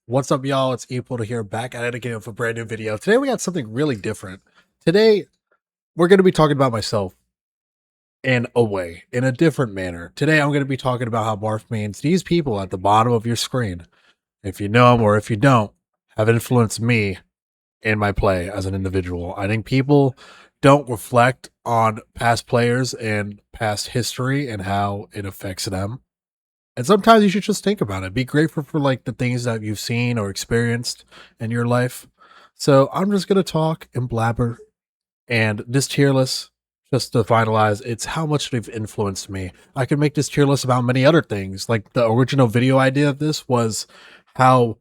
What's up, y'all? It's Epoodle here, back at it again with a brand new video. Today we got something really different. Today we're going to be talking about myself in a way, in a different manner. Today I'm going to be talking about how Marth Mains, these people at the bottom of your screen, if you know them or if you don't, have influenced me in my play as an individual. I think people don't reflect on past players and past history and how it affects them. And sometimes you should just think about it. Be grateful for like the things that you've seen or experienced in your life. So I'm just gonna talk and blabber, and this tier list, just to finalize, it's how much they've influenced me. I could make this tier list about many other things. Like the original video idea of this was how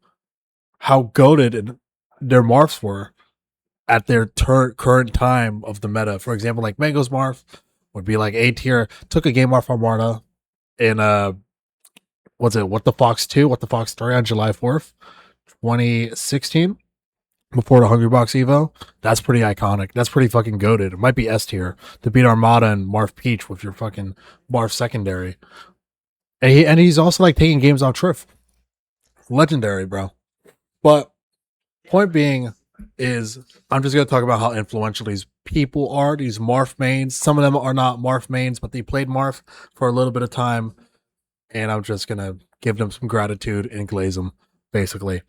goated and their morphs were at their current time of the meta. For example, like Mango's morph would be like A tier. Took a game off from Marta in what's it? What the Fox 2, What the Fox 3 on July 4th, 2016, before the Hungry Box Evo. That's pretty iconic. That's pretty fucking goated. It might be S tier to beat Armada and Marth Peach with your fucking Marth secondary. And he's also like taking games off Triff. Legendary, bro. But point being is I'm just gonna talk about how influential these people are, these Marth mains. Some of them are not Marth mains, but they played Marth for a little bit of time. And I'm just gonna give them some gratitude and glaze them, basically.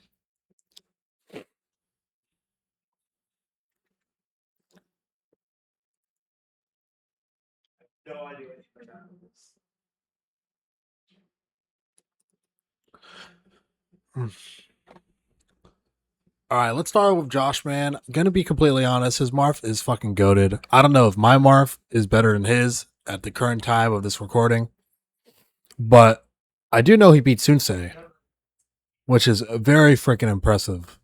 All right, let's start with Joshman. Gonna be completely honest, his Marth is fucking goated. I don't know if my Marth is better than his at the current time of this recording, but I do know he beat Sunsei, which is very freaking impressive.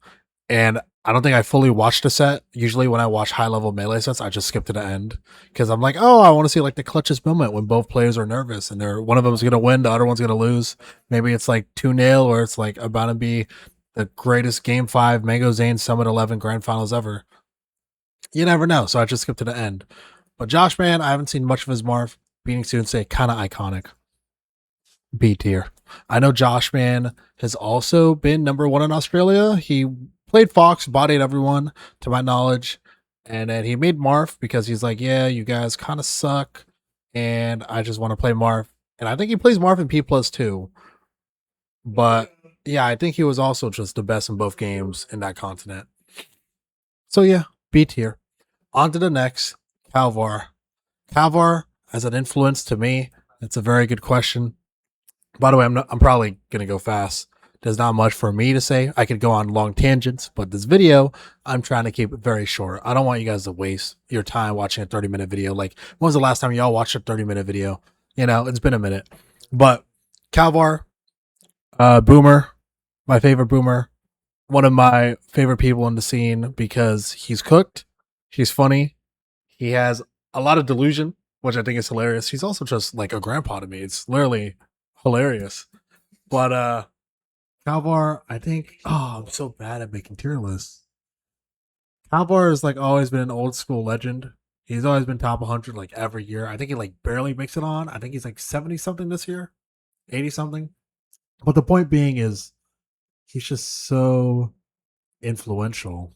And I don't think I fully watched the set. Usually when I watch high level melee sets, I just skip to the end because I'm like, oh, I want to see like the clutchest moment when both players are nervous and they're one of them's gonna win, the other one's gonna lose. Maybe it's like 2-0 or it's like about to be the greatest game 5 Mango Zain Summit 11 grand finals ever. You never know, so I just skip to the end. But Joshman, I haven't seen much of his Marth. Beating Sunsei, kind of iconic. B tier. I know Joshman has also been #1 in Australia. He played Fox, bodied everyone, to my knowledge. And then he made Marth because he's like, yeah, you guys kind of suck. And I just want to play Marth. And I think he plays Marth in P plus too. But yeah, I think he was also just the best in both games in that continent. So yeah, B tier. On to the next, Kalvar. Kalvar as an influence to me. That's a very good question. By the way, I'm probably gonna go fast. There's not much for me to say. I could go on long tangents, but this video, I'm trying to keep it very short. I don't want you guys to waste your time watching a 30-minute video. Like, when was the last time y'all watched a 30-minute video? You know, it's been a minute. But Kalvar, Boomer, my favorite Boomer, one of my favorite people in the scene because he's cooked, he's funny, he has a lot of delusion, which I think is hilarious. He's also just like a grandpa to me. It's literally hilarious. But Kalvar, I think, oh, I'm so bad at making tier lists. Kalvar has like always been an old school legend. He's always been top 100 like every year. I think he like barely makes it on. I think he's like 70 something this year, 80 something. But the point being is he's just so influential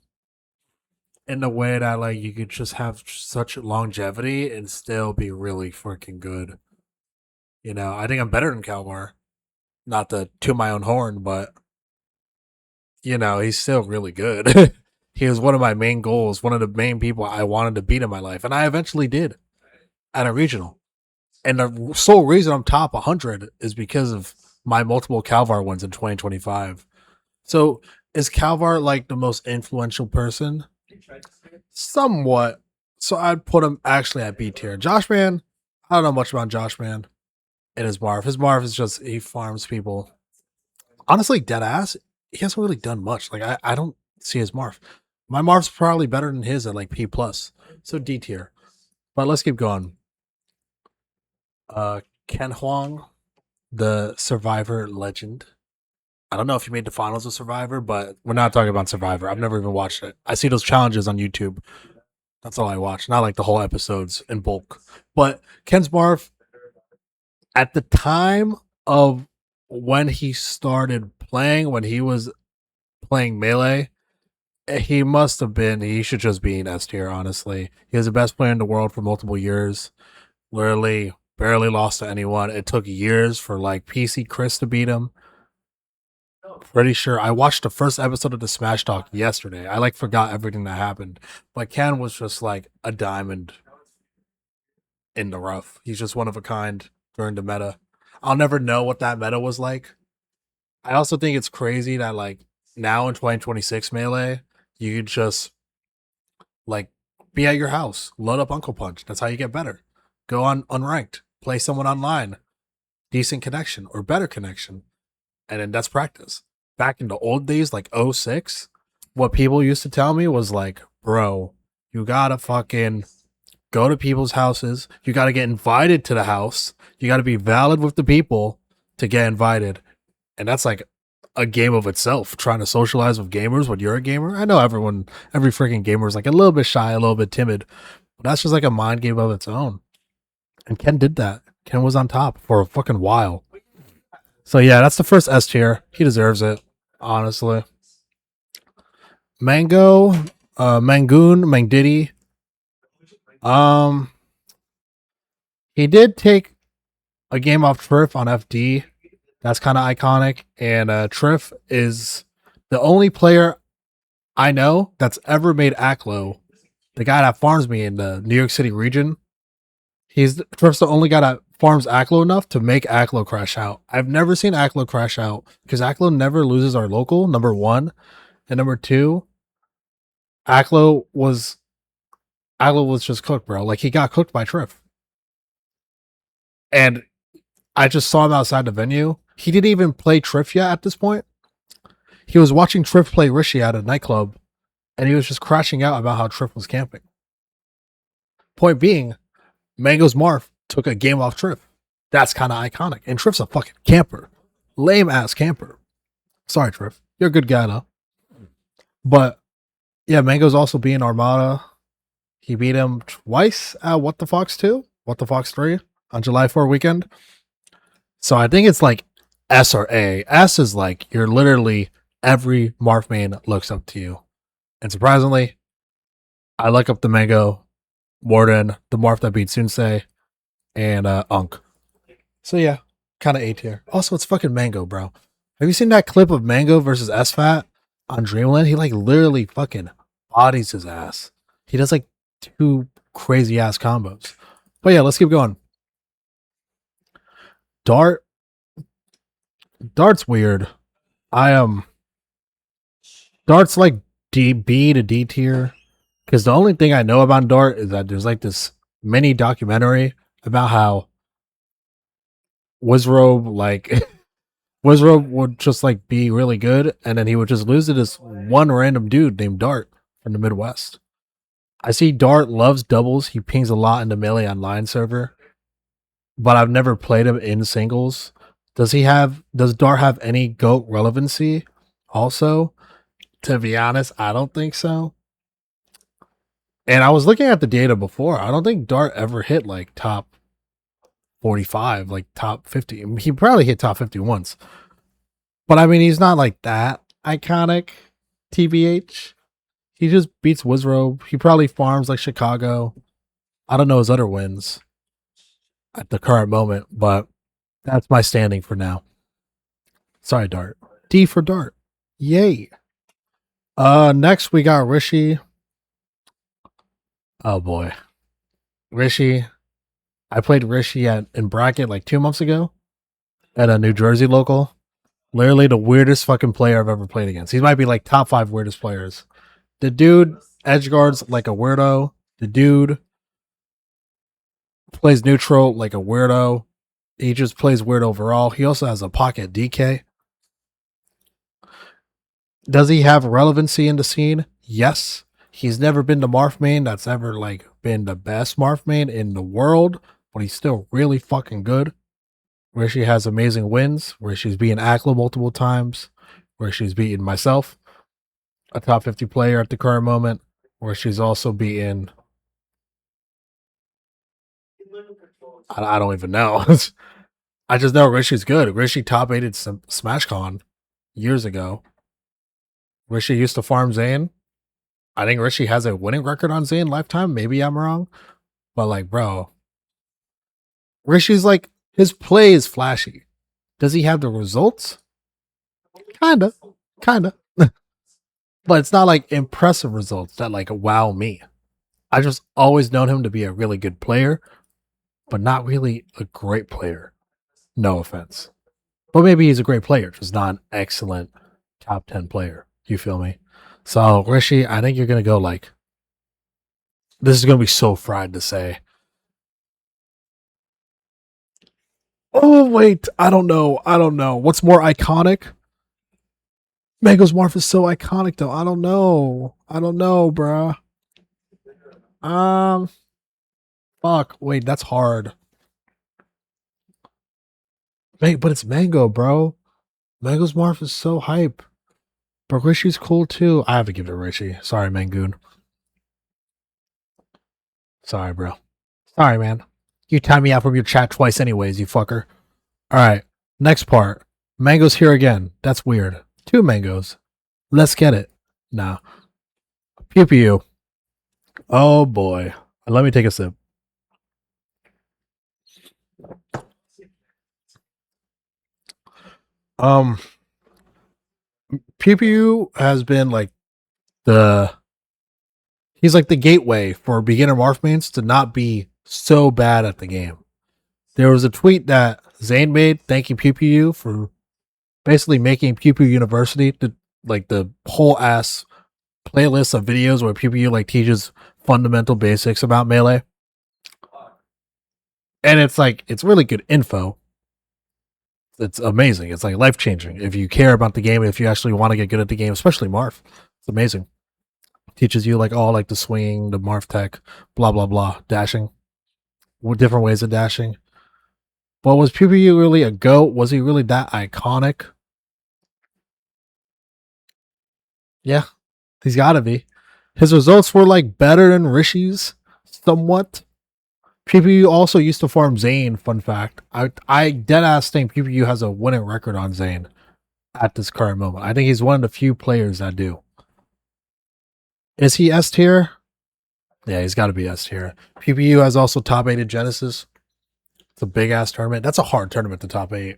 in the way that like you could just have such longevity and still be really freaking good. You know, I think I'm better than Kalvar. Not to toot my own horn, but you know, he's still really good. He was one of my main goals, one of the main people I wanted to beat in my life, and I eventually did at a regional. And the sole reason I'm top 100 is because of my multiple Kalvar wins in 2025. So is Kalvar like the most influential person? Somewhat. So I'd put him actually at B tier. Joshman, I don't know much about Joshman and his Marth. His Marth is just he farms people. Honestly, dead ass, he hasn't really done much. Like I don't see his Marth. My Marth's probably better than his at like P plus. So D tier. But let's keep going. Ken Huang, the Survivor legend. I don't know if he made the finals of Survivor, but we're not talking about Survivor. I've never even watched it. I see those challenges on YouTube. That's all I watch. Not like the whole episodes in bulk. But Ken's Marth, at the time of when he started playing, when he was playing Melee, he must have been. He should just be an S tier, honestly. He was the best player in the world for multiple years. Literally, barely lost to anyone. It took years for like PC Chris to beat him. Pretty sure I watched the first episode of the Smash Talk yesterday. I like forgot everything that happened. But Ken was just like a diamond in the rough. He's just one of a kind during the meta. I'll never know what that meta was like. I also think it's crazy that like now in 2026 Melee, you could just like be at your house, load up Uncle Punch. That's how you get better. Go on unranked, play someone online, decent connection or better connection, and then that's practice. Back in the old days, like '06, what people used to tell me was like, bro, you gotta fucking go to people's houses. You gotta get invited to the house. You gotta be valid with the people to get invited. And that's like a game of itself, trying to socialize with gamers when you're a gamer. I know every freaking gamer is like a little bit shy, a little bit timid, but that's just like a mind game of its own. And Ken did that. Ken was on top for a fucking while. So yeah, that's the first S tier. He deserves it, honestly. Mango, Mangoon, Mangdiddy. He did take a game off Triff on FD. That's kind of iconic. And Triff is the only player I know that's ever made Aklo. The guy that farms me in the New York City region. Triff's the only guy that farms Aklo enough to make Aklo crash out. I've never seen Aklo crash out because Aklo never loses our local, number one. And number two, Aklo was just cooked, bro. Like he got cooked by Triff. And I just saw him outside the venue. He didn't even play Triff yet at this point. He was watching Triff play Rishi at a nightclub, and he was just crashing out about how Triff was camping. Point being, Mango's Marth took a game off Triff. That's kind of iconic. And Triff's a fucking camper. Lame ass camper. Sorry, Triff. You're a good guy, though. But, yeah, Mango's also being Armada. He beat him twice at What the Fox 2, What the Fox 3 on July 4 weekend. So I think it's like S or A. S is like you're literally every Marth main looks up to you. And surprisingly, I look up the Mango more than the Marth that beat Sunsei and Unk. So yeah, kind of A tier. Also, it's fucking Mango, bro. Have you seen that clip of Mango versus SFAT on Dreamland? He like literally fucking bodies his ass. He does like two crazy ass combos. But yeah, let's keep going. Dart's weird. Dart's like B to D tier. Because the only thing I know about Dart is that there's like this mini documentary about how Wizrobe Wizrobe would just like be really good, and then he would just lose to this one random dude named Dart from the Midwest. I see Dart loves doubles. He pings a lot in the Melee Online server, but I've never played him in singles. Does Dart have any GOAT relevancy? Also, to be honest, I don't think so. And I was looking at the data before. I don't think Dart ever hit like top 45, like top 50. He probably hit top 50 once. But I mean, he's not like that iconic, TBH. He just beats Wizrobe. He probably farms like Chicago. I don't know his other wins at the current moment, but that's my standing for now. Sorry, Dart. D for Dart. Yay. Next we got Rishi. Oh boy. Rishi. I played Rishi in bracket like 2 months ago at a New Jersey local. Literally the weirdest fucking player I've ever played against. He might be like top 5 weirdest players. The dude edge guards like a weirdo. The dude plays neutral like a weirdo. He just plays weird overall. He also has a pocket DK. Does he have relevancy in the scene? Yes. He's never been the Marth main that's ever like been the best Marth main in the world, but he's still really fucking good. Rishi has amazing wins, where she's beaten Aklo multiple times, where she's beaten myself, a top 50 player at the current moment, where she's also beaten. I don't even know. I just know Rishi's good. Rishi top 8'd SmashCon years ago. Rishi used to farm Zain. I think Rishi has a winning record on Zain lifetime. Maybe I'm wrong. But like, bro, Rishi's like, his play is flashy. Does he have the results? Kinda. Kinda. But it's not like impressive results that like wow me. I just always known him to be a really good player, but not really a great player. No offense. But maybe he's a great player, just not an excellent top 10 player. You feel me? So, Rishi, I think you're going to go like, this is going to be so fried to say. Oh, wait. I don't know. What's more iconic? Mango's Marth is so iconic, though. I don't know, bruh. Fuck. Wait, that's hard. But it's Mango, bro. Mango's Marth is so hype. But Rishi's cool too. I have to give it to Rishi. Sorry, Mangoon. Sorry, bro. Sorry, man. You timed me out from your chat twice anyways, you fucker. Alright. Next part. Mango's here again. That's weird. 2 mangoes. Let's get it. Nah. PewPewU. Oh boy. Let me take a sip. PewPewU has been like he's like the gateway for beginner Marth Mains to not be so bad at the game. There was a tweet that Zain made thanking PewPewU for basically making PewPewU University the whole ass playlist of videos where PewPewU like teaches fundamental basics about Melee. And it's like, it's really good info. It's amazing. It's like life changing. If you care about the game, if you actually want to get good at the game, especially Marth, it's amazing. Teaches you like all like the swing, the Marth tech, blah blah blah, dashing, different ways of dashing. But was PewPewU really a GOAT? Was he really that iconic? Yeah, he's got to be. His results were like better than Rishi's, somewhat. PewPewU also used to farm Zain. Fun fact. I dead ass think PewPewU has a winning record on Zain at this current moment. I think he's one of the few players that do. Is he S tier? Yeah, he's got to be S tier. PewPewU has also top 8 Genesis. It's a big ass tournament. That's a hard tournament to top 8.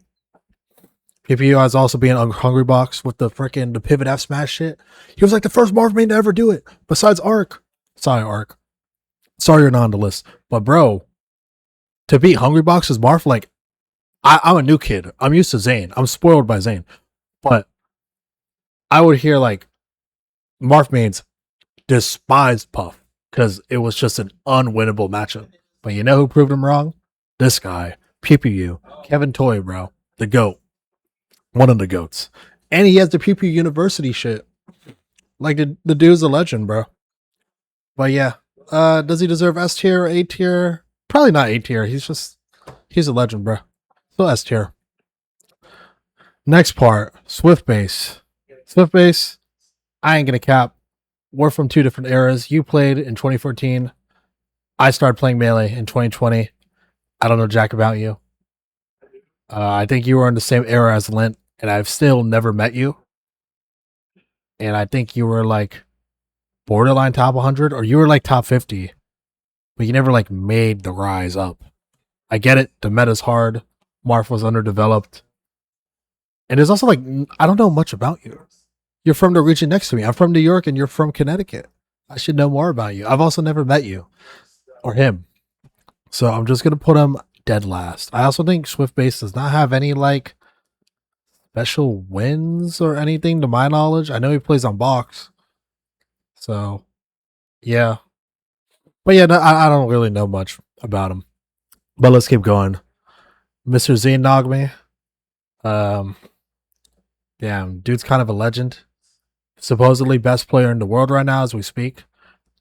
PPU has also been on Hungry Box with the pivot F smash shit. He was like the first Marth main to ever do it, besides Arc. Sorry, Arc. Sorry you're not on the list. But bro, to beat Hungry Box as Marth, like, I'm a new kid. I'm used to Zain. I'm spoiled by Zain. But I would hear like Marth mains despised Puff because it was just an unwinnable matchup. But you know who proved him wrong? This guy, PPU, Kevin Toy, bro, the GOAT. One of the GOATs. And he has the PewPewU University shit. Like, the dude's a legend, bro. But yeah. Does he deserve S tier or A tier? Probably not A tier. He's a legend, bro. So S tier. Next part. Swiftbass. Swiftbass, I ain't gonna cap. We're from 2 different eras. You played in 2014. I started playing Melee in 2020. I don't know jack about you. I think you were in the same era as Lint, and I've still never met you. And I think you were like borderline top 100, or you were like top 50, but you never like made the rise up. I get it. The meta's hard. Marth was underdeveloped. And there's also like, I don't know much about you. You're from the region next to me. I'm from New York and you're from Connecticut. I should know more about you. I've also never met you or him. So I'm just going to put him dead last. I also think Swiftbass does not have any like special wins or anything to my knowledge. I know he plays on box. So yeah. But yeah, no, I don't really know much about him. But let's keep going. Mr. Zain Nogme. Damn, dude's kind of a legend. Supposedly best player in the world right now as we speak.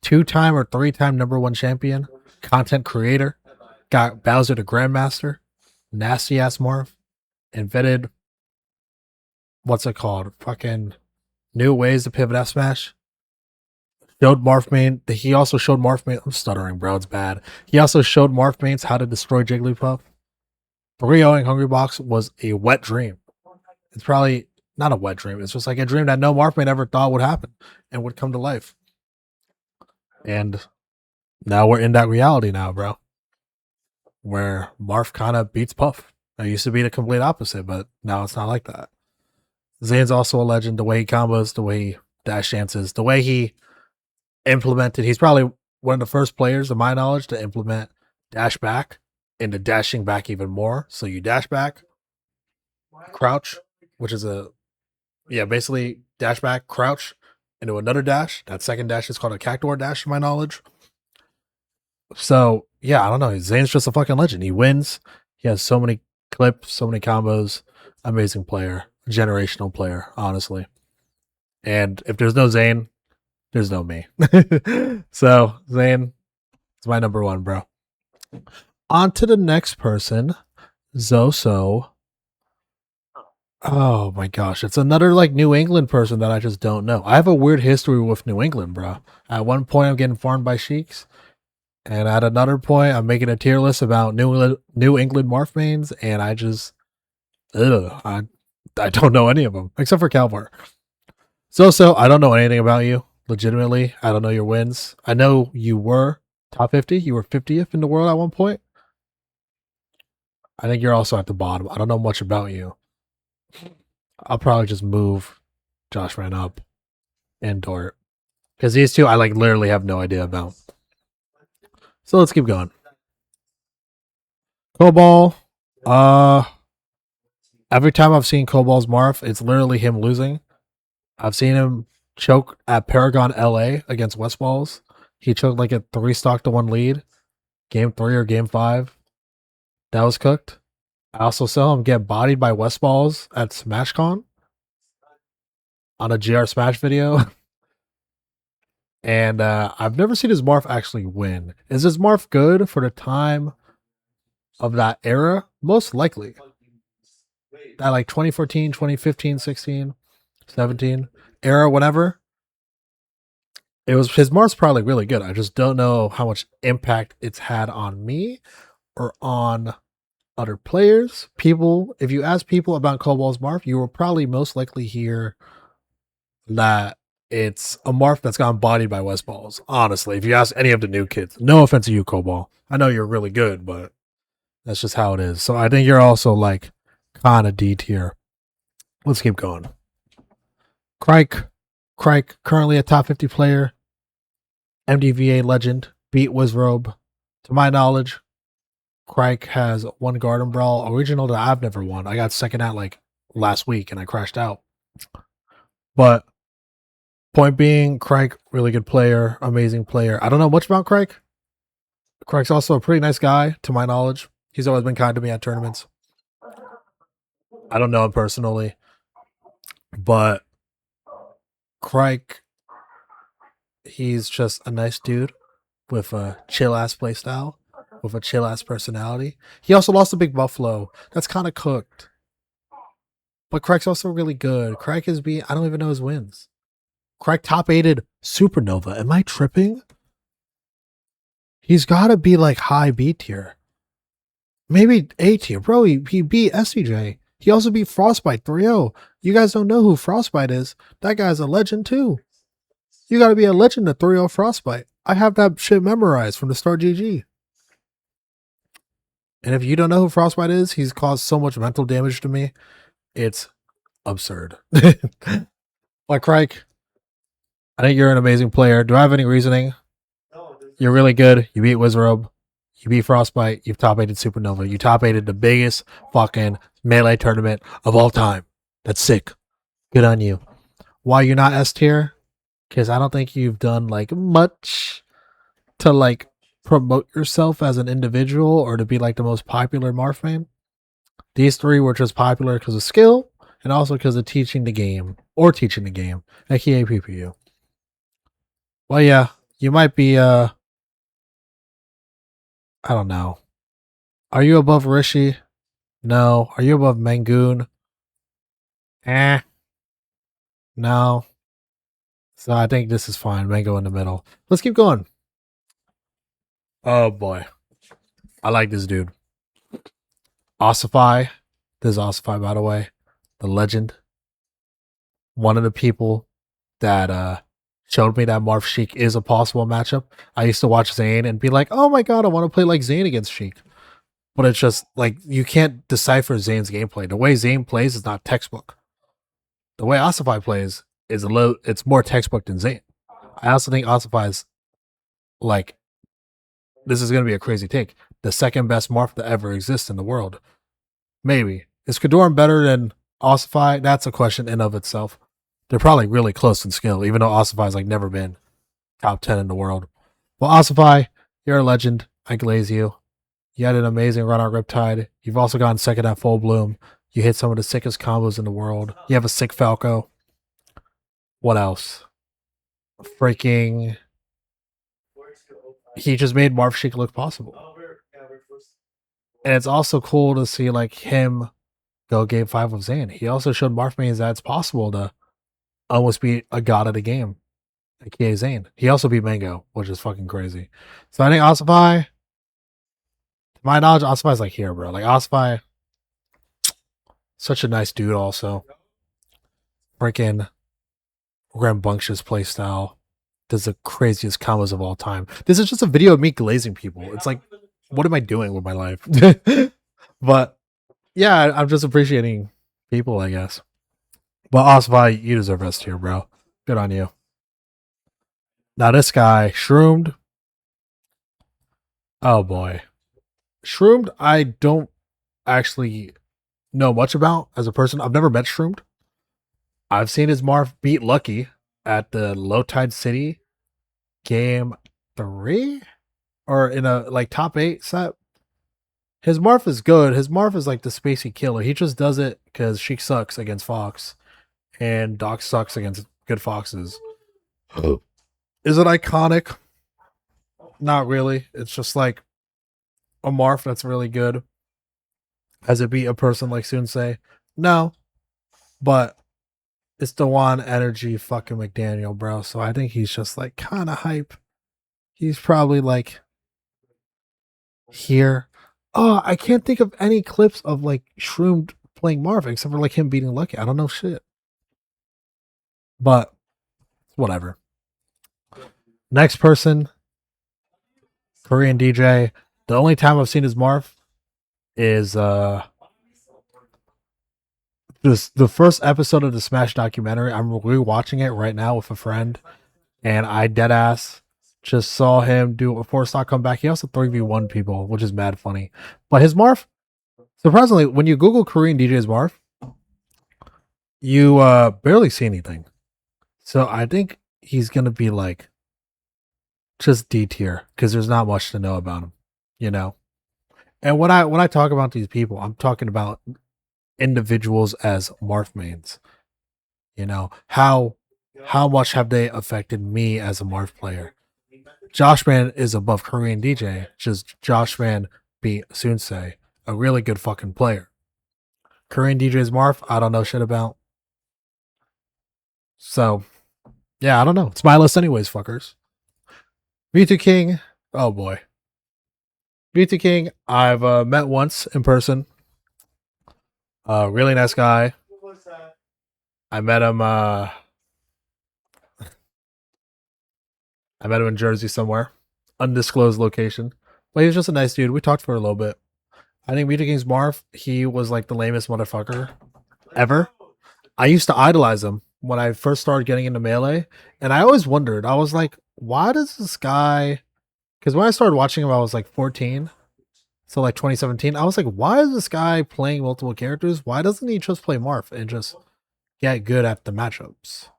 2-time or 3-time #1 champion. Content creator. Got Bowser to Grandmaster. Nasty ass Marth. Invented, what's it called? Fucking new ways to pivot F smash. Showed Marth main. He also showed Marth main. I'm stuttering, bro. It's bad. He also showed Marth mains how to destroy Jigglypuff. 3-0ing Hungry Box was a wet dream. It's probably not a wet dream. It's just like a dream that no Marth Main ever thought would happen and would come to life. And now we're in that reality now, bro, where Marth kind of beats Puff. It used to be the complete opposite, but now it's not like that. Zane's also a legend. The way he combos, the way he dash dances, the way he implemented. He's probably one of the first players, of my knowledge, to implement dash back into dashing back even more. So you dash back, crouch, which is basically dash back, crouch into another dash. That second dash is called a Cactuar dash, to my knowledge. So yeah, I don't know. Zane's just a fucking legend. He wins. He has so many clips, so many combos. Amazing player, generational player, honestly. And if there's no Zain, there's no me. So Zain is my number one, bro. On to the next person, ZoSo. Oh my gosh, it's another like New England person that I just don't know. I have a weird history with New England, bro. At one point, I'm getting farmed by Sheiks, and at another point, I'm making a tier list about New England Marth Mains, and I just, I don't know any of them except for Kalvar. ZoSo, I don't know anything about you. Legitimately, I don't know your wins. I know you were top 50. You were 50th in the world at one point. I think you're also at the bottom. I don't know much about you. I'll probably just move Joshman up and Dort. Because these two I like literally have no idea about. So let's keep going. Colbol. Every time I've seen Colbol's Marth, it's literally him losing. I've seen him choke at Paragon LA against Westballs. He choked like a 3-stock to 1 lead. Game 3 or game 5. That was cooked. I also saw him get bodied by Westballs at SmashCon on a GR Smash video. And I've never seen his Marth actually win. Is his Marth good for the time of that era? Most likely. That like 2014, 2015, 16, 17 era, whatever. It was his Marth's probably really good. I just don't know how much impact it's had on me or on other players. People, if you ask people about Colbol's Marth, you will probably most likely hear that it's a Marth that's gotten bodied by Westballs. Honestly, if you ask any of the new kids, no offense to you, Colbol. I know you're really good, but that's just how it is. So I think you're also like kind of D tier. Let's keep going. Khryke, currently a top 50 player. MDVA legend, beat Wizrobe. To my knowledge, Khryke has one Garden Brawl original that I've never won. I got second at like last week and I crashed out. But point being, Khryke, really good player, amazing player. I don't know much about Khryke. Khryke's also a pretty nice guy, to my knowledge. He's always been kind to me at tournaments. I don't know him personally, but Khryke, he's just a nice dude with a chill-ass playstyle, with a chill-ass personality. He also lost a Big Buffalo. That's kind of cooked. But Khryke's also really good. Khryke is I don't even know his wins. Khryke top 8'd Supernova. Am I tripping? He's got to be like high B tier. Maybe A tier. Bro, he beat SCJ. He also beat Frostbite 3-0. You guys don't know who Frostbite is. That guy's a legend too. You got to be a legend to 3-0 Frostbite. I have that shit memorized from the Start GG. And if you don't know who Frostbite is, he's caused so much mental damage to me. It's absurd. Like Khryke, I think you're an amazing player. Do I have any reasoning? You're really good. You beat Wizrobe. You beat Frostbite. You've top 8'd Supernova. You top 8'd the biggest fucking Melee tournament of all time. That's sick. Good on you. Why you're not S tier? Because I don't think you've done like much to like promote yourself as an individual or to be like the most popular Marth Main. These three were just popular because of skill and also because of teaching the game, aka PPU. Well, yeah, you might be, I don't know. Are you above Rishi? No. Are you above Mangoon? No. So I think this is fine. Mango in the middle. Let's keep going. Oh boy. I like this dude. Ossify. This is Ossify, by the way. The legend. one of the people that showed me that Marth Sheik is a possible matchup. I used to watch Zain and be like, oh my god, I want to play like Zain against Sheik. But it's just like you can't decipher Zayn's gameplay. The way Zayn plays is not textbook. The way Ossify plays is it's more textbook than Zayn. I also think Ossify is like, this is going to be a crazy take, the second best Marth that ever exists in the world. Maybe. Is Kodorin better than Ossify? That's a question in of itself. They're probably really close in skill, even though Ossify's like never been top 10 in the world. Well, Ossify, you're a legend. I glaze you. You had an amazing run on Riptide. You've also gotten second at Full Bloom. You hit some of the sickest combos in the world. You have a sick Falco. What else? Freaking... He just made Marth Sheik look possible. And it's also cool to see like him go game 5 with Zain. He also showed Marth Mains that it's possible to almost be a god of the game, aka Zain. He also beat Mango, which is fucking crazy. So I think Ossify, to my knowledge, Ossify's like here, bro. Like Ossify, such a nice dude also. Freaking rambunctious playstyle. Does the craziest combos of all time. This is just a video of me glazing people. It's like, what am I doing with my life? But yeah, I'm just appreciating people, I guess. But Ossify, you deserve rest here, bro. Good on you. Now this guy, Shroomed. Oh boy. Shroomed, I don't actually know much about as a person. I've never met Shroomed. I've seen his Marth beat Lucky at the Low Tide City game 3 or in a like top 8 set. His Marth is good. His Marth is like the spacey killer. He just does it because Sheik sucks against Fox and Doc sucks against good Foxes. Is it iconic? Not really. It's just like a Marth that's really good. Has it beat a person like Sunsei? No. But it's the one energy fucking McDaniel, bro. So I think he's just like kind of hype. He's probably like here. Oh, I can't think of any clips of like Shroomed playing Marth except for like him beating Lucky. I don't know shit. But whatever. Next person, Korean DJ. The only time I've seen his Marth is the first episode of the Smash documentary. I'm rewatching it right now with a friend, and I deadass just saw him do a 4-stock comeback. He also 3v1 people, which is mad funny. But his Marth, surprisingly, when you Google Korean DJ's Marth, you barely see anything. So I think he's gonna be like just D tier because there's not much to know about him, you know. And when I talk about these people, I'm talking about individuals as Marth Mains. You know, how much have they affected me as a Marth player? Joshman is above Korean DJ. Just Joshman beat Sunsei, a really good fucking player. Korean DJ's Marth, I don't know shit about. So, yeah, I don't know. It's my list anyways, fuckers. Mewtwo King, oh boy. Mewtwo King, I've met once in person. Really nice guy. I met him in Jersey somewhere. Undisclosed location. But he was just a nice dude. We talked for a little bit. I think Mewtwo King's Marth, he was like the lamest motherfucker ever. I used to idolize him when I first started getting into Melee. And I always wondered, I was like, why does this guy... Because when I started watching him, I was like 14. So like 2017. I was like, why is this guy playing multiple characters? Why doesn't he just play Marth and just get good at the matchups?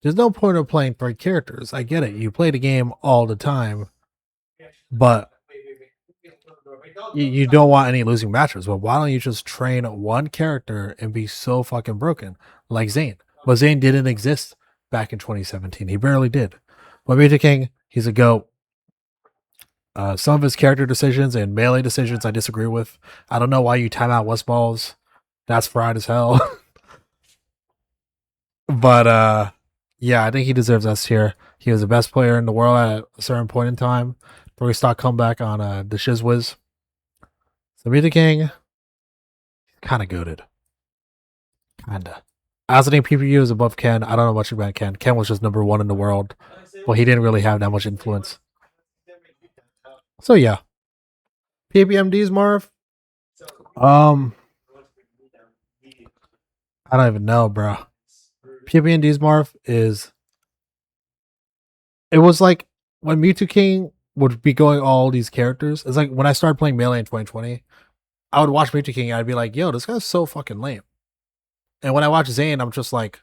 There's no point of playing 3 characters. I get it. You play the game all the time. But you don't want any losing matches. But why don't you just train one character and be so fucking broken? Like Zain. But Zain didn't exist back in 2017. He barely did. But Mewtwo King, he's a GOAT. Some of his character decisions and melee decisions I disagree with. I don't know why you time out West Balls. That's fried as hell. But yeah, I think he deserves S tier. He was the best player in the world at a certain point in time. 3-stock comeback on the Shizwiz. So Mewtwo King, kind of goated. Kinda. Azen PPU is above Ken. I don't know much about Ken. Ken was just number one in the world, but he didn't really have that much influence. So yeah, PPMD's Marv. Um, I don't even know, bro. PPMD's Marv is. It was like when Mewtwo King would be going all these characters. It's like when I started playing Melee in 2020, I would watch Mewtwo King and I'd be like, yo, this guy's so fucking lame. And when I watch Zain, I'm just like,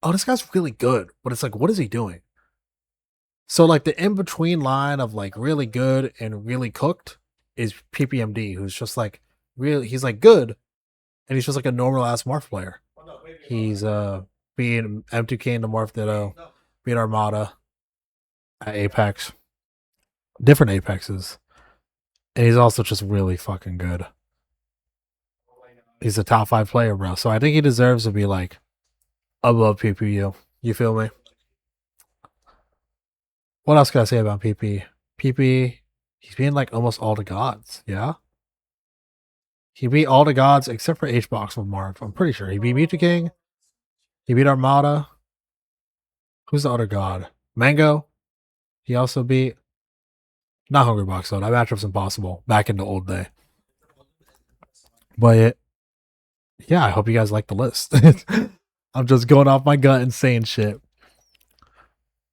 oh, this guy's really good. But it's like, what is he doing? So like the in between line of like really good and really cooked is PPMD, who's just like really he's like good, and he's just like a normal ass Morph player. He's being M2K in the Morph Ditto, being Armada at Apex, different Apexes, and he's also just really fucking good. He's a top 5 player, bro. So I think he deserves to be like above PPU. You feel me? What else can I say about PP? PP, he's being like almost all the gods. Yeah. He beat all the gods except for H-Box with Marv. I'm pretty sure. He beat Mewtwo King. He beat Armada. Who's the other god? Mango. He also beat. Not Hungry Box though. That matchup's impossible back in the old day. But yeah, I hope you guys like the list. I'm just going off my gut and saying shit.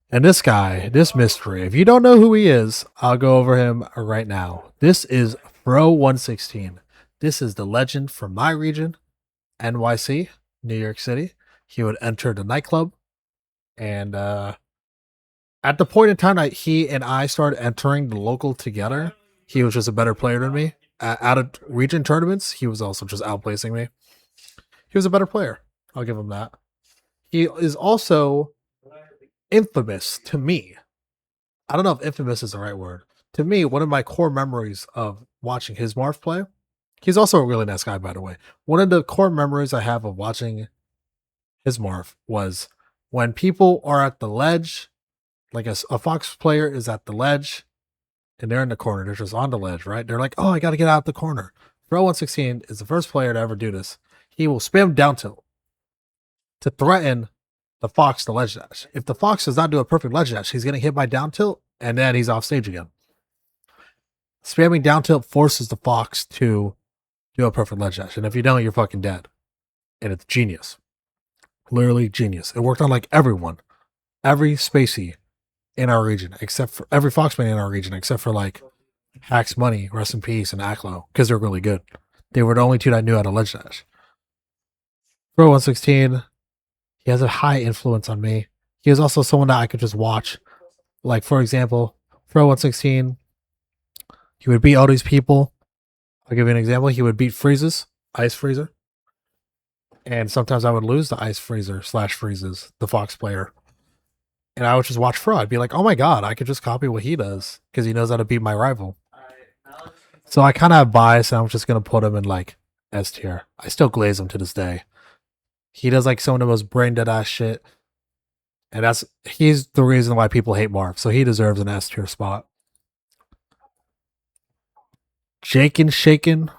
And this guy, this mystery, if you don't know who he is, I'll go over him right now. This is Fro116. This is the legend from my region, NYC, New York City. He would enter the nightclub, and at the point in time that he and I started entering the local together, he was just a better player than me. Out of region tournaments, he was also just outplacing me. He was a better player. I'll give him that. He is also infamous to me. I don't know if infamous is the right word. To me, one of my core memories of watching his Marth play, he's also a really nice guy, by the way. One of the core memories I have of watching his Marth was when people are at the ledge, like a Fox player is at the ledge, and they're in the corner. They're just on the ledge, right? They're like, oh, I got to get out the corner. Fro116 is the first player to ever do this. He will spam down tilt to threaten the Fox to ledge dash. If the Fox does not do a perfect ledge dash, he's getting hit by down tilt, and then he's off stage again. Spamming down tilt forces the Fox to do a perfect ledge dash, and if you don't, you're fucking dead. And it's genius. Literally genius. It worked on like everyone. Every spacey in our region, except for every Foxman in our region, except for like Hacks Money, Rest in Peace, and Aklo, because they're really good. They were the only two that knew how to ledge dash. Fro116, he has a high influence on me. He is also someone that I could just watch. Like, for example, Fro116, he would beat all these people. I'll give you an example. He would beat Freezes, Ice Freezer. And sometimes I would lose the Ice Freezer / Freezes, the Fox player. And I would just watch Fro. I'd be like, oh my god, I could just copy what he does because he knows how to beat my rival. So I kind of have bias, and I'm just going to put him in like S tier. I still glaze him to this day. He does like some of the most brain dead ass shit. And he's the reason why people hate Marv. So he deserves an S tier spot. Jakenshaken.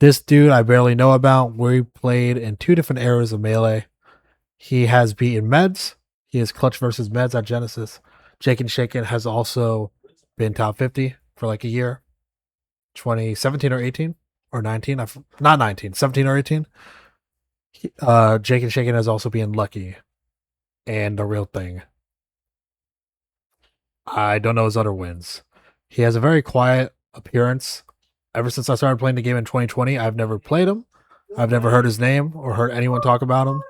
This dude I barely know about. We played in 2 different eras of Melee. He has beaten Meds. He is clutch versus Meds at Genesis. Jakenshaken has also been top 50 for like a year. 2017 or 18 or 19. Not 19, 17 or 18. Jakenshaken has also been lucky and the real thing. I don't know his other wins. He has a very quiet appearance. Ever since I started playing the game in 2020, I've never played him. I've never heard his name or heard anyone talk about him.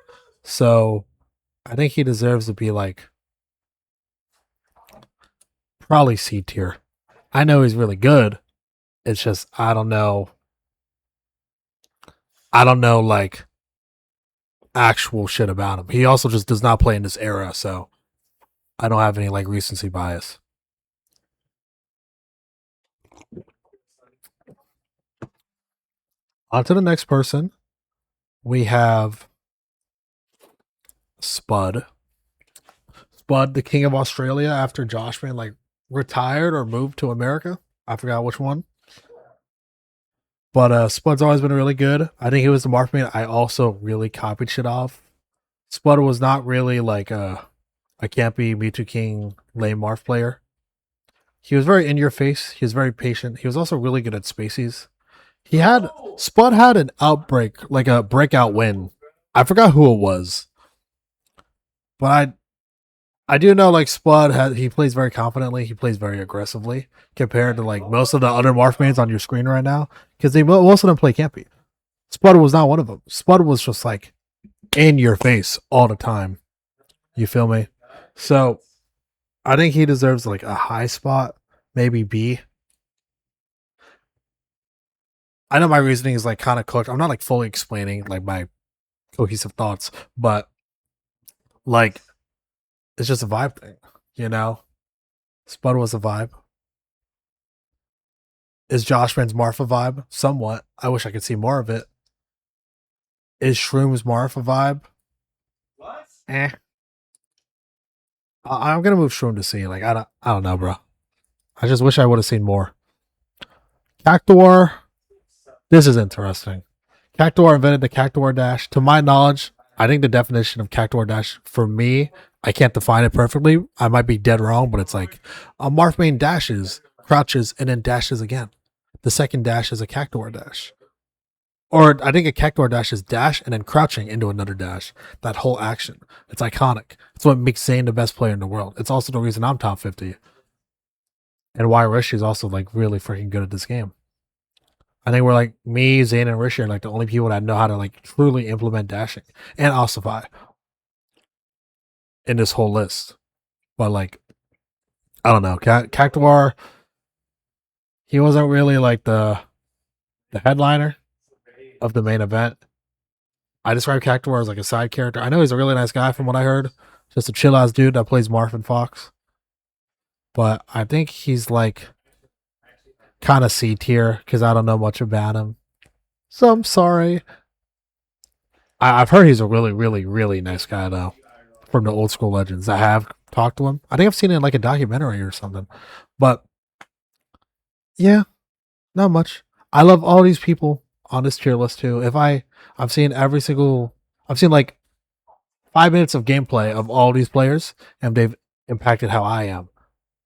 So I think he deserves to be like probably C tier. I know he's really good. It's just I don't know like actual shit about him. He also just does not play in this era, so I don't have any like recency bias. On to the next person. We have Spud. Spud, the king of Australia, after Joshman like retired or moved to America. I forgot which one. But Spud's always been really good. I think he was the Marth Main I also really copied shit off. Spud was not really like a campy Mewtwo King lame Marth player. He was very in your face. He was very patient. He was also really good at spacies. Spud had an outbreak, like a breakout win. I forgot who it was, but I do know like he plays very confidently. He plays very aggressively compared to like most of the other Marth Mains on your screen right now because most of them play campy. Spud was not one of them. Spud was just like in your face all the time. You feel me? So I think he deserves like a high spot, maybe B. I know my reasoning is like kind of cooked. I'm not like fully explaining like my cohesive thoughts, but like it's just a vibe thing, you know? Spud was a vibe. Is Joshman's Marth a vibe? Somewhat. I wish I could see more of it. Is Shroom's Marth a vibe? What? I'm gonna move Shroom to C. Like I don't know, bro. I just wish I would have seen more. Cactuar. This is interesting. Cactuar invented the Cactuar dash. To my knowledge, I think the definition of Cactuar dash for me, I can't define it perfectly. I might be dead wrong, but it's like a Marth Main dashes, crouches, and then dashes again. The second dash is a Cactuar dash. Or I think a Cactuar dash is dash and then crouching into another dash. That whole action. It's iconic. It's what makes Zain the best player in the world. It's also the reason I'm top 50. And why Rishi is also like really freaking good at this game. I think we're like me, Zain, and Rishi are like the only people that know how to like truly implement dashing and Ossify in this whole list. But like, I don't know, Cactuar, he wasn't really like the headliner of the main event. I describe Cactuar as like a side character. I know he's a really nice guy from what I heard, just a chill ass dude that plays Marth and Fox. But I think he's like kind of C tier because I don't know much about him. So I'm sorry. I've heard he's a really, really, really nice guy though, from the old school legends. I have talked to him. I think I've seen it in like a documentary or something. But yeah, not much. I love all these people on this tier list too. I've seen like 5 minutes of gameplay of all these players, and they've impacted how I am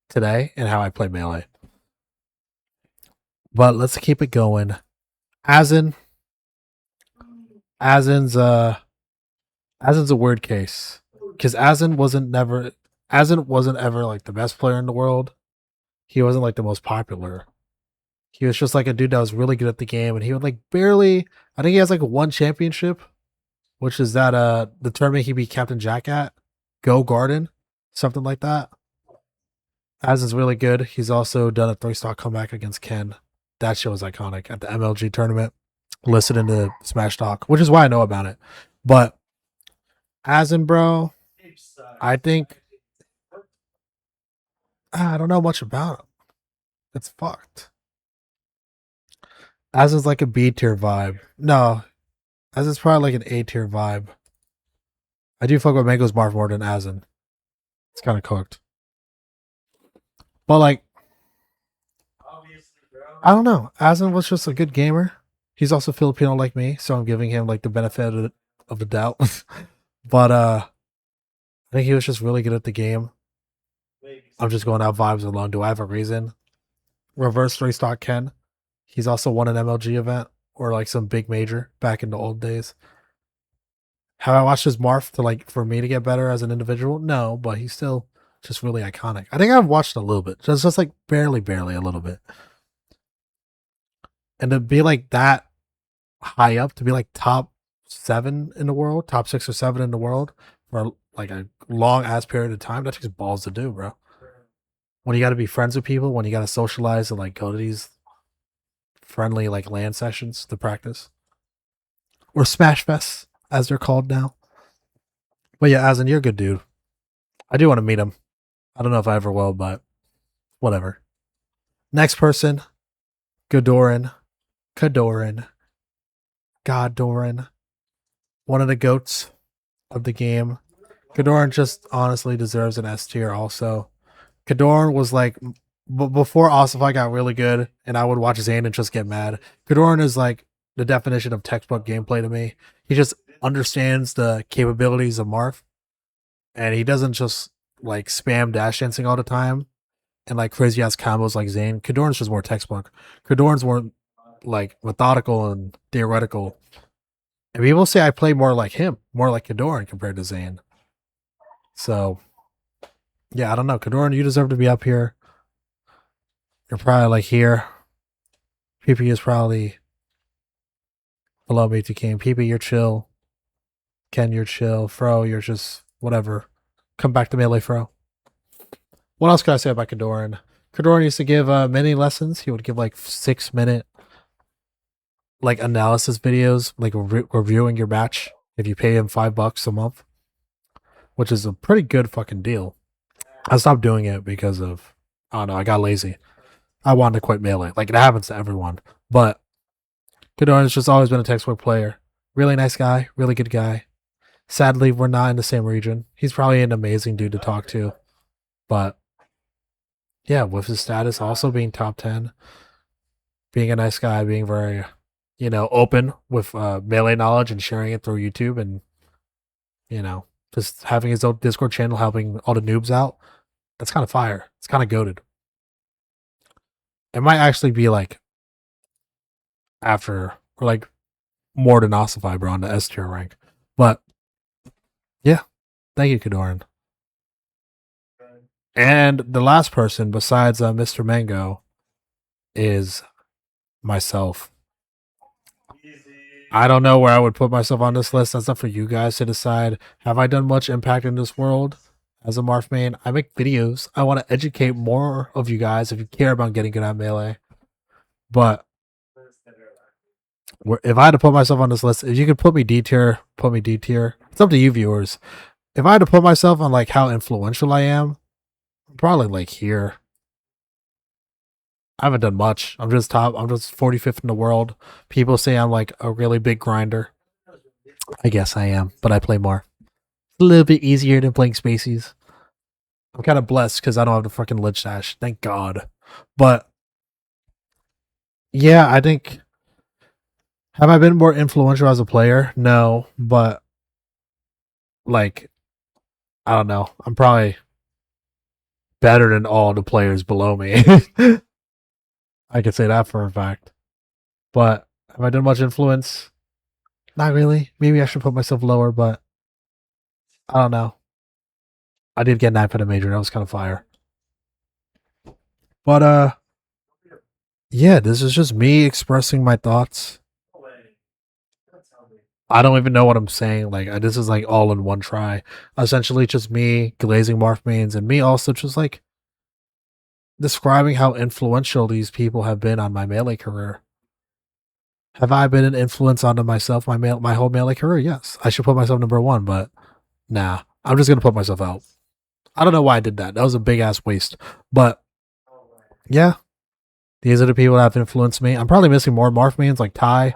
today and how I play Melee. But let's keep it going. Azen. Azen's a weird case because Azen wasn't ever like the best player in the world. He wasn't like the most popular. He was just like a dude that was really good at the game, and he would like barely. I think he has like one championship, which is that the tournament he beat Captain Jack at, Go Garden, something like that. Azen's really good. He's also done a 3-stock comeback against Ken. That shit was iconic at the MLG tournament. Listed in the Smash Talk, which is why I know about it. But Azen, bro, I think I don't know much about him. It's fucked. Azen's like a B tier vibe. No, Azen's probably like an A tier vibe. I do fuck with Mango's Marth more than Azen. It's kind of cooked. But like, I don't know. Azen was just a good gamer. He's also Filipino like me, so I'm giving him like the benefit of the doubt. But I think he was just really good at the game. I'm just going out vibes alone. Do I have a reason? Reverse 3-stock Ken. He's also won an MLG event or like some big major back in the old days. Have I watched his Marth to like for me to get better as an individual? No, but he's still just really iconic. I think I've watched a little bit, just like barely a little bit. And to be like that high up, to be like top 7 in the world, top 6 or 7 in the world for like a long ass period of time, that takes balls to do, bro. When you got to be friends with people, when you got to socialize and like go to these friendly like LAN sessions to practice, or Smash Fest as they're called now. But yeah, Azen, you're a good dude. I do want to meet him. I don't know if I ever will, but whatever. Next person, Kodorin. One of the goats of the game. Kodorin just honestly deserves an S tier also. Kodorin was like before Ossify got really good, and I would watch Zain and just get mad. Kodorin is like the definition of textbook gameplay to me. He just understands the capabilities of Marth, and he doesn't just like spam dash dancing all the time and like crazy ass combos like Zain. Kodorin's just more textbook. Kodorin's more like methodical and theoretical. And people say I play more like him, more like Kodorin compared to Zain. So yeah, I don't know. Kodorin, you deserve to be up here. You're probably like here. PP is probably below me to King. PP, you're chill. Ken, you're chill. Fro, you're just whatever. Come back to melee, Fro. What else can I say about Kodorin? Kodorin used to give many lessons. He would give like 6-minute like analysis videos, like reviewing your match if you pay him $5 a month, which is a pretty good fucking deal. I stopped doing it because of, I don't know, I got lazy. I wanted to quit melee. Like it happens to everyone. But Kodorin's just always been a textbook player. Really nice guy, really good guy. Sadly, we're not in the same region. He's probably an amazing dude to talk to. But yeah, with his status also being top 10, being a nice guy, being very, open with melee knowledge and sharing it through YouTube and, just having his own Discord channel helping all the noobs out. That's kind of fire. It's kind of goated. It might actually be like after or like more than Ossify, bro, on the S tier rank. But yeah, thank you, Kodorin. And the last person besides Mr. Mango is myself. I don't know where I would put myself on this list. That's up for you guys to decide. Have I done much impact in this world as a Marth main? I make videos. I want to educate more of you guys if you care about getting good at melee. But if I had to put myself on this list, if you could put me D tier, put me D tier. It's up to you viewers. If I had to put myself on like how influential I am, I'm probably like here. I haven't done much. I'm just 45th in the world. People say I'm like a really big grinder. I guess I am, but I play more. It's a little bit easier than playing Spacies. I'm kind of blessed because I don't have the fucking Lich Dash. Thank God. But yeah, I think. Have I been more influential as a player? No, but like, I don't know. I'm probably better than all the players below me. I could say that for a fact. But have I done much influence? Not really. Maybe I should put myself lower, but I don't know. I did get 9 for the major. That was kind of fire. But yeah, this is just me expressing my thoughts. I don't even know what I'm saying. Like this is like all in one try. Essentially, just me glazing Marth Mains and me also just like describing how influential these people have been on my melee career. Have I been an influence onto myself, my whole melee career? Yes. I should put myself number 1, but nah. I'm just gonna put myself out. I don't know why I did that. That was a big ass waste. But yeah, these are the people that have influenced me. I'm probably missing more Marth Mains like Ty.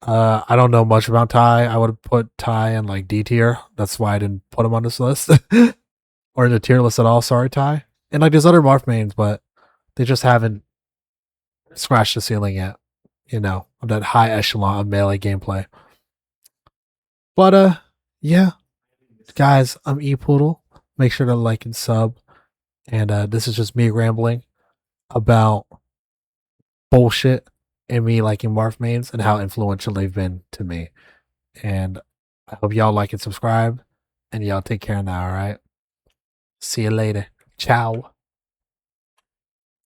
I don't know much about Ty. I would have put Ty in like D tier. That's why I didn't put him on this list. Or in the tier list at all. Sorry, Ty. And like there's other Marth Mains, but they just haven't scratched the ceiling yet. Of that high echelon of melee gameplay. But yeah. Guys, I'm Epoodle. Make sure to like and sub. And this is just me rambling about bullshit and me liking Marth Mains and how influential they've been to me. And I hope y'all like and subscribe. And y'all take care now, alright? See you later. Ciao.